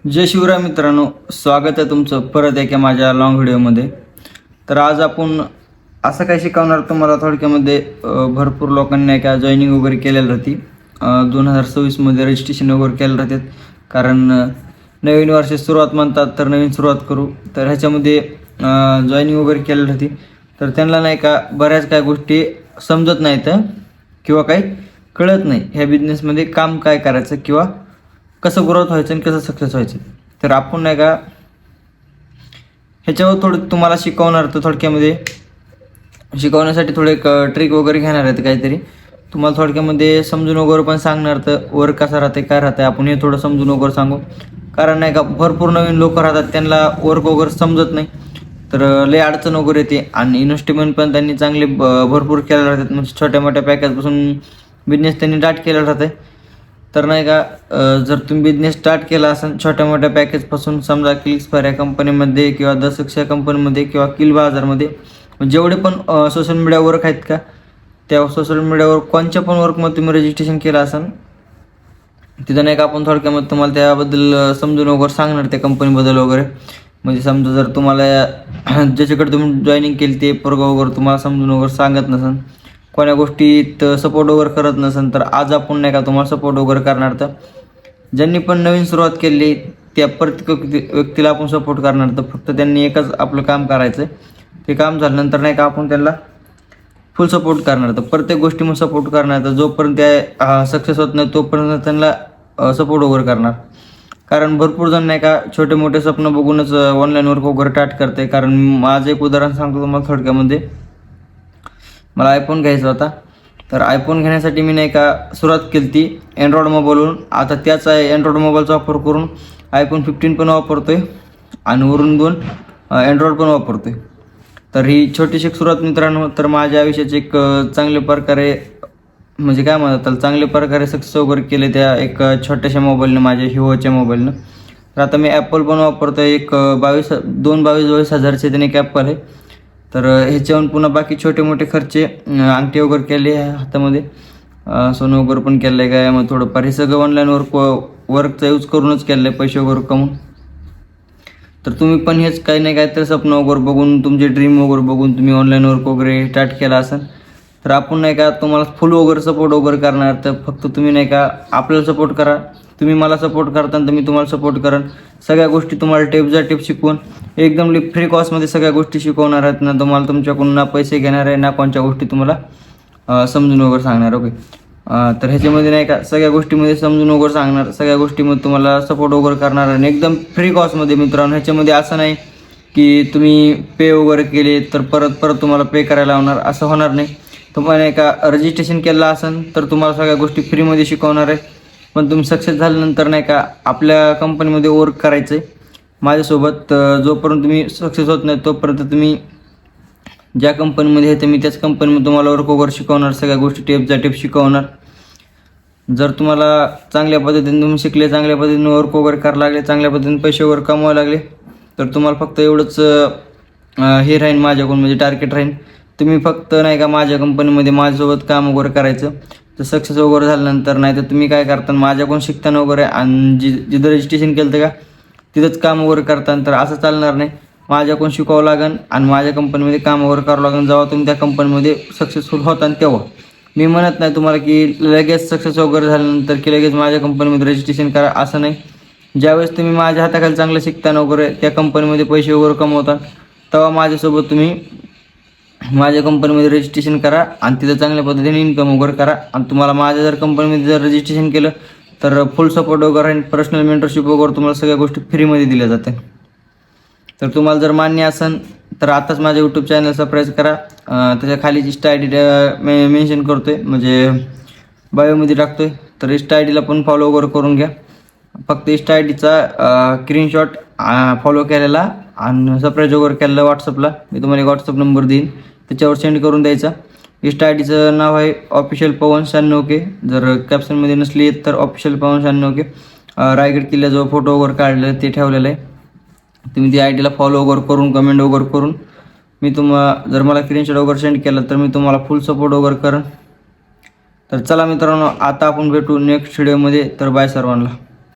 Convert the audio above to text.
जय शिवराय मित्रांनो, स्वागत आहे तुमचं परत एका माझ्या लॉंग व्हिडिओमध्ये. तर आज आपण असं काय शिकवणार तुम्हाला थोडक्यामध्ये. भरपूर लोकांनी नाही का जॉईनिंग वगैरे केलेली राहते. 2026मध्ये रजिस्ट्रेशन वगैरे केलं राहतात, कारण नवीन वर्षाची सुरुवात म्हणतात तर नवीन सुरुवात करू. तर ह्याच्यामध्ये जॉईनिंग वगैरे केलेली राहते. तर त्यांना नाही का बऱ्याच काय गोष्टी समजत नाहीत किंवा काही कळत नाही ह्या बिझनेसमध्ये काम काय करायचं किंवा कसं ग्रोथ व्हायचं आणि कसं सक्सेस व्हायचं. तर आपण नाही का ह्याच्यावर थोडं तुम्हाला शिकवणार. तर थोडक्यामध्ये शिकवण्यासाठी थोडे एक ट्रिक वगैरे घेणार आहेत काहीतरी. तुम्हाला थोडक्यामध्ये समजून वगैरे पण सांगणार. तर वर्क कसं राहते काय राहते आपण हे थोडं समजून वगैरे सांगू. कारण नाही का भरपूर नवीन लोक राहतात, त्यांना वर्क वगैरे समजत नाही. तर लय अडचण वगैरे येते आणि इन्व्हेस्टमेंट पण त्यांनी चांगले भरपूर केले राहतात. म्हणजे छोट्या मोठ्या पॅकेजपासून बिझनेस त्यांनी स्टार्ट केला राहते. तर नाही का जर तुम्ही बिझनेस स्टार्ट केला असेल छोट्या मोठ्या पॅकेजपासून, समजा क्लिक्सफायर या कंपनीमध्ये किंवा दसक्ष या कंपनीमध्ये किंवा किल बाजारमध्ये, जेवढे पण सोशल मीडिया वर्क आहेत का, त्या सोशल मीडियावर कोणत्या पण वर्कमध्ये तुम्ही रजिस्ट्रेशन केलं असेल, तिथं नाही का आपण थोडक्यामध्ये तुम्हाला त्याबद्दल समजून वगैरे सांगणार त्या कंपनीबद्दल वगैरे. म्हणजे समजा जर तुम्हाला ज्याच्याकडे तुम्ही जॉईनिंग केली ते पोरगं वगैरे तुम्हाला समजून वगैरे सांगत नसेल, कोण्या गोष्टीत सपोर्ट वगैरे करत नसेल, तर आज आपण नाही का तुम्हाला सपोर्ट वगैरे करणार. तर ज्यांनी पण नवीन सुरुवात केली त्या प्रत्येक व्यक्तीला आपण सपोर्ट करणार. तर फक्त त्यांनी एकच आपलं काम करायचं. ते काम झाल्यानंतर नाही का आपण त्यांना फुल सपोर्ट करणार. तर प्रत्येक गोष्टीमध्ये सपोर्ट करणार. तर जोपर्यंत त्या सक्सेस होत नाही तोपर्यंत त्यांना सपोर्ट वगैरे करणार. कारण भरपूर जण नाही का छोटे मोठे स्वप्न बघूनच ऑनलाईन वर्क वगैरे स्टार्ट करते. कारण माझं एक उदाहरण सांगतो तुम्हाला थोडक्यामध्ये. मला आयफोन घ्यायचा होता. तर आयफोन घेण्यासाठी मी नाही का सुरुवात केली ती अँड्रॉइड मोबाईलवरून. आता त्याच अँड्रॉइड मोबाईलचा वापर करून आयफोन 15 पण वापरतो आहे आणि वरून 2 अँड्रॉइड पण वापरतो आहे. तर ही छोटीशी सुरुवात मित्रांनो. तर माझ्या आयुष्याचे एक चांगल्या प्रकारे म्हणजे काय म्हणतात चांगल्या प्रकारे सक्सेस वगैरे केले त्या एक छोट्याशा मोबाईलनं, माझ्या हिवोच्या मोबाईलनं. तर आता मी ॲपल पण वापरतो आहे. एक 22 हजारचे त्याने एक ॲपल आहे. तर ह्याच्यावरून पुन्हा बाकी छोटे मोठे खर्चे, अंगठी वगैरे केली आहे हातामध्ये, सोनं वगैरे पण केलं आहे. काय मग थोडंफार हे सगळं ऑनलाईन वर्कचा यूज करूनच केलं आहे, पैसे वगैरे कमवून. तर तुम्ही पण हेच काही नाही काहीतरी स्वप्न वगैरे बघून, तुमचे ड्रीम वगैरे बघून तुम्ही ऑनलाईन वर्क वगैरे स्टार्ट केला असेल, तर आपण नाही का तुम्हाला फुल वगैरे सपोर्ट वगैरे करणार. तर फक्त तुम्ही नाही का आपल्याला सपोर्ट करा. तुम्ही मला सपोर्ट करता तर मी तुम्हाला सपोर्ट करेन. सगळ्या गोष्टी तुम्हाला टिप शिकवून एकदम फ्री कॉस्टमध्ये सगळ्या गोष्टी शिकवणार आहेत ना. तुम्हाला तुमच्याकडून ना पैसे घेणार आहे ना कोणत्या गोष्टी तुम्हाला समजून वगैरे सांगणार. ओके. तर ह्याच्यामध्ये नाही का सगळ्या गोष्टीमध्ये समजून वगैरे सांगणार, सगळ्या गोष्टीमध्ये तुम्हाला सपोर्ट वगैरे करणार आणि एकदम फ्री कॉस्टमध्ये मित्रांनो. ह्याच्यामध्ये असं नाही की तुम्ही पे वगैरे केले तर परत तुम्हाला पे करायला लावणार, असं होणार नाही. तुम्हाला नाही का रजिस्ट्रेशन केलं असेल तर तुम्हाला सगळ्या गोष्टी फ्रीमध्ये शिकवणार आहे. पण तुम्ही सक्सेस झाल्यानंतर नाही का आपल्या कंपनीमध्ये वर्क करायचं आहे माझ्यासोबत. जोपर्यंत तुम्ही सक्सेस होत नाही तोपर्यंत तुम्ही ज्या कंपनीमध्ये आहे मी त्याच कंपनीमध्ये तुम्हाला वर्क वगैरे शिकवणार, सगळ्या गोष्टी टिप शिकवणार. जर तुम्हाला चांगल्या पद्धतीने तुम्ही शिकले, चांगल्या पद्धतीने वर्क वगैरे करायला लागले, चांगल्या पद्धतीने पैसे वगैरे कमवायला लागले, तर तुम्हाला फक्त एवढंच हे राहीन माझ्याकडून, म्हणजे टार्गेट राहीन. तुम्ही फक्त नाही का माझ्या कंपनीमध्ये माझ्यासोबत काम वगैरे करायचं. तर सक्सेस वगैरे झाल्यानंतर नाही तर तुम्ही काय करता माझ्याकडून शिकताना वगैरे आणि जिथं रजिस्ट्रेशन केलं तर का तिथंच काम वगैरे करताना, तर असं चालणार नाही. माझ्याकडून शिकावं लागेल आणि माझ्या कंपनीमध्ये काम वगैरे करावं लागेल. जेव्हा तुम्ही त्या कंपनीमध्ये सक्सेसफुल होता तेव्हा. मी म्हणत नाही तुम्हाला की लगेच सक्सेस वगैरे झाल्यानंतर की लगेच माझ्या कंपनीमध्ये रजिस्ट्रेशन करा, असं नाही. ज्यावेळेस तुम्ही माझ्या हाताखाली चांगलं शिकताना वगैरे त्या कंपनीमध्ये पैसे वगैरे कमवता, तेव्हा माझ्यासोबत तुम्ही माझ्या कंपनीमध्ये रजिस्ट्रेशन करा आणि तिथं चांगल्या पद्धतीने इन्कम वगैरे करा. आणि तुम्हाला माझ्या जर कंपनीमध्ये जर रजिस्ट्रेशन केलं तर फुल सपोर्ट वगैरे आणि पर्सनल मेंटरशिप वगैरे तुम्हाला सगळ्या गोष्टी फ्रीमध्ये दिल्या जाते. तर तुम्हाला जर मान्य असेल तर आताच माझ्या यूट्यूब चॅनल सबस्क्राईब करा. त्याच्या खाली इंस्टा आय डी मेन्शन करतो आहे, म्हणजे बायोमध्ये टाकतो आहे. तर इंस्टा आय डीला पण फॉलो वगैरे करून घ्या. फक्त इंस्टा आय डीचा स्क्रीनशॉट फॉलो केलेला आणि सबस्क्राईब वगैरे केलेला व्हॉट्सअपला मी तुम्हाला एक व्हॉट्सअप नंबर देईन, त्याच्यावर सेंड करून द्यायचा. इंस्टा आय डीचं नाव आहे ऑफिशियल पवन 96K. जर कॅप्शनमध्ये नसली येत तर ऑफिशियल पवन 96K. रायगड किल्ल्याजवळ फोटो वगैरे काढलेला ते ठेवलेलं आहे. तुम्ही ती आय डीला फॉलो वगैरे करून कमेंट वगैरे करून मी जर मला स्क्रीनशॉट वगैरे सेंड केलं तर मी तुम्हाला फुल सपोर्ट वगैरे करेन. तर चला मित्रांनो, आता आपण भेटू नेक्स्ट व्हिडिओमध्ये. तर बाय सर्वांना.